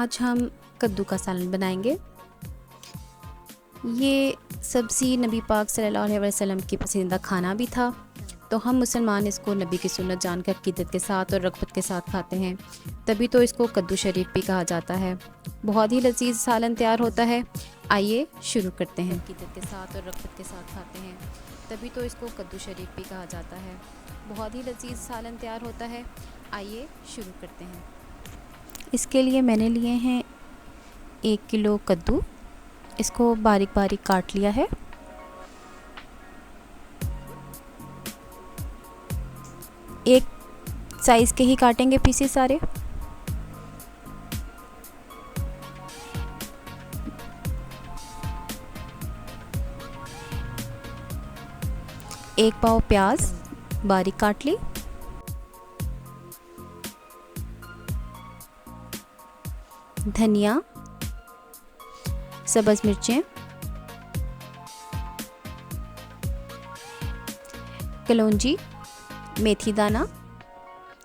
आज हम कद्दू का सालन बनाएंगे। ये सब्ज़ी नबी पाक सल्लल्लाहु अलैहि वसल्लम की पसंदीदा खाना भी था, तो हम मुसलमान इसको नबी की सुन्नत जानकर अक़ीदत के साथ और रग़बत के साथ खाते हैं, तभी तो इसको कद्दू शरीफ भी कहा जाता है। बहुत ही लजीज सालन तैयार होता है। आइए शुरू करते हैं। अक़ीदत के साथ और रग़बत के साथ खाते हैं, तभी तो इसको कद्दू शरीफ भी कहा जाता है। बहुत ही लजीज सालन तैयार होता है। आइए शुरू करते हैं। इसके लिए मैंने लिए हैं 1 किलो कद्दू। इसको बारीक बारीक काट लिया है। एक साइज़ के ही काटेंगे पीसेस सारे। एक पाव प्याज बारीक काट ली। धनिया, सब्ज़ मिर्चें, कलौंजी, मेथी दाना,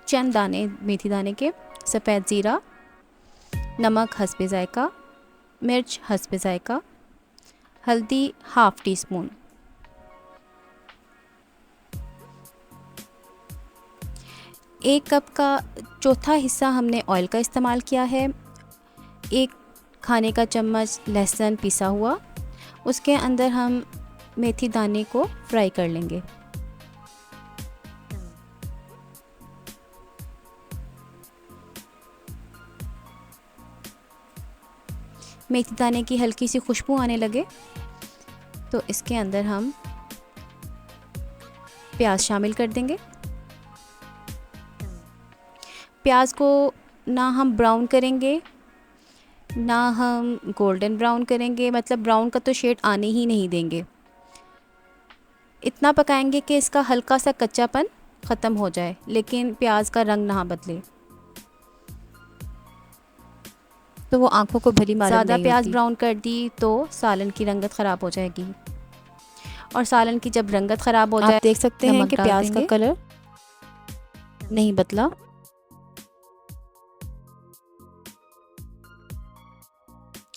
चंद दाने मेथी दाने के, सफ़ेद ज़ीरा, नमक हस्बे ज़ायका, मिर्च हस्बे ज़ायका, हल्दी ½ टी स्पून। एक कप का चौथा हिस्सा हमने ऑयल का इस्तेमाल किया है। 1 खाने का चम्मच लहसुन पिसा हुआ, उसके अंदर हम मेथी दाने को फ्राई कर लेंगे। मेथी दाने की हल्की सी खुशबू आने लगे तो इसके अंदर हम प्याज शामिल कर देंगे। प्याज को ना हम ब्राउन करेंगे ना हम गोल्डन ब्राउन करेंगे, मतलब ब्राउन का तो शेड आने ही नहीं देंगे। इतना पकाएंगे कि इसका हल्का सा कच्चापन ख़त्म हो जाए, लेकिन प्याज का रंग ना बदले, तो वो आंखों को भली मालूम नहीं होती। ज़्यादा प्याज ब्राउन कर दी तो सालन की रंगत ख़राब हो जाएगी, और सालन की जब रंगत ख़राब हो जाए, आप देख सकते हैं कि प्याज का कलर नहीं बदला।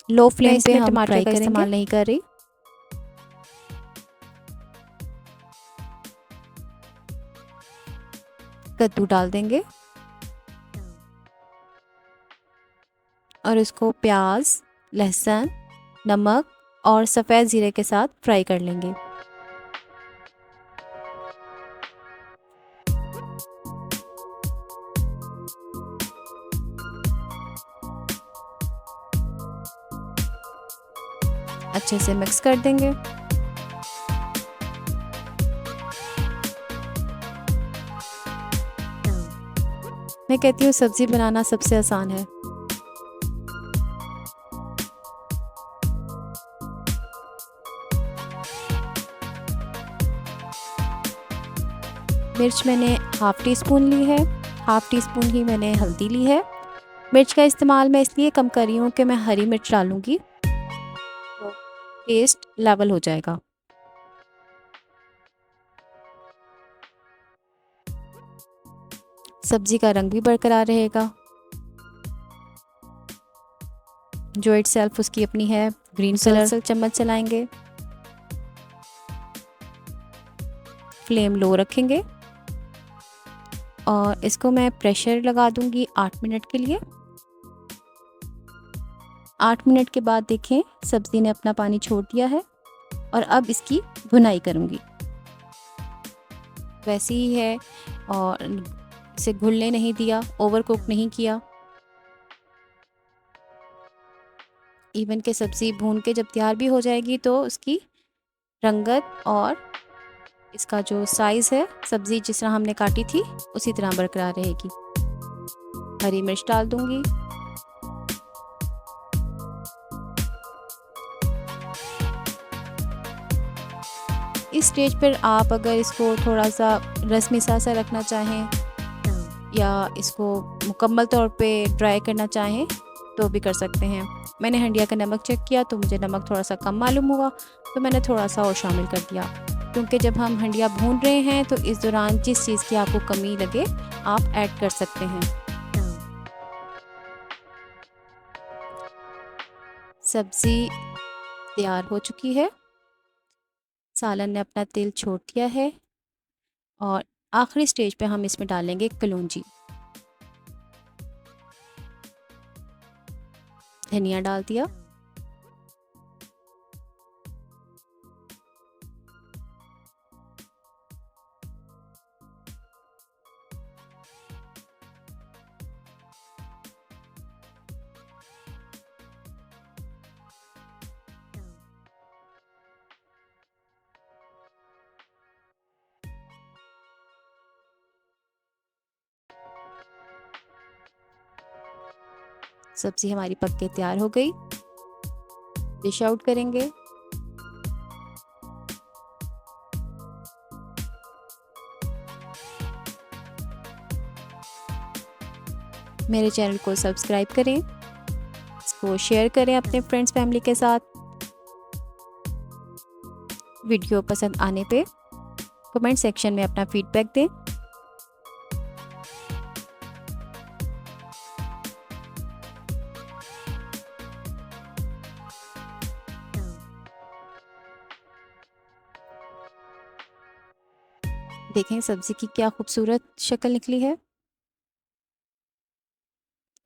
लो फ्लेम पे हम टमाटर का इस्तेमाल नहीं कर रही। कद्दू डाल देंगे और इसको प्याज, लहसुन, नमक और सफ़ेद ज़ीरे के साथ फ्राई कर लेंगे। अच्छे से मिक्स कर देंगे। मैं कहती हूँ सब्ज़ी बनाना सबसे आसान है। मिर्च मैंने ½ टी स्पून ली है, ½ टी स्पून ही मैंने हल्दी ली है। मिर्च का इस्तेमाल मैं इसलिए कम कर रही हूँ कि मैं हरी मिर्च डालूँगी तो टेस्ट लेवल हो जाएगा। सब्ज़ी का रंग भी बरकरार रहेगा। जो इटसेल्फ उसकी अपनी है ग्रीन कलर। चम्मच चलाएंगे, फ्लेम लो रखेंगे और इसको मैं प्रेशर लगा दूंगी 8 मिनट के लिए। 8 मिनट के बाद देखें सब्ज़ी ने अपना पानी छोड़ दिया है, और अब इसकी भुनाई करूंगी। वैसे ही है, और इसे घुलने नहीं दिया, ओवर कुक नहीं किया। इवन के सब्ज़ी भून के जब तैयार भी हो जाएगी तो उसकी रंगत और इसका जो साइज़ है, सब्ज़ी जिस तरह हमने काटी थी उसी तरह बरकरार रहेगी। हरी मिर्च डाल दूंगी। इस स्टेज पर आप अगर इसको थोड़ा सा रस मिसा सा रखना चाहें या इसको मुकम्मल तौर पे ड्राई करना चाहें तो भी कर सकते हैं। मैंने हंडिया का नमक चेक किया तो मुझे नमक थोड़ा सा कम मालूम हुआ, तो मैंने थोड़ा सा और शामिल कर दिया, क्योंकि जब हम हंडिया भून रहे हैं तो इस दौरान जिस चीज़ की आपको कमी लगे आप ऐड कर सकते हैं। सब्ज़ी तैयार हो चुकी है। सालन ने अपना तेल छोड़ दिया है और आखिरी स्टेज पे हम इसमें डालेंगे कलौंजी। धनिया डाल दिया। सब्ज़ी हमारी पक के तैयार हो गई। डिश आउट करेंगे। मेरे चैनल को सब्सक्राइब करें, इसको शेयर करें अपने फ्रेंड्स फैमिली के साथ। वीडियो पसंद आने पे कमेंट सेक्शन में अपना फीडबैक दें। देखें सब्ज़ी की क्या खूबसूरत शक्ल निकली है।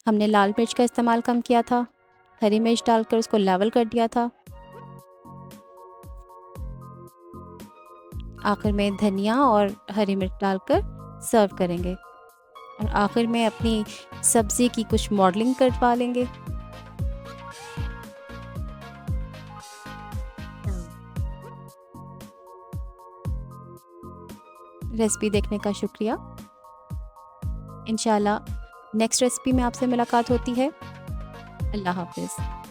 हमने लाल मिर्च का इस्तेमाल कम किया था, हरी मिर्च डालकर उसको लेवल कर दिया था। आखिर में धनिया और हरी मिर्च डालकर सर्व करेंगे और आखिर में अपनी सब्ज़ी की कुछ मॉडलिंग करवा लेंगे। रेसिपी देखने का शुक्रिया। इंशाल्लाह नेक्स्ट रेसिपी में आपसे मुलाकात होती है। अल्लाह हाफ़िज़।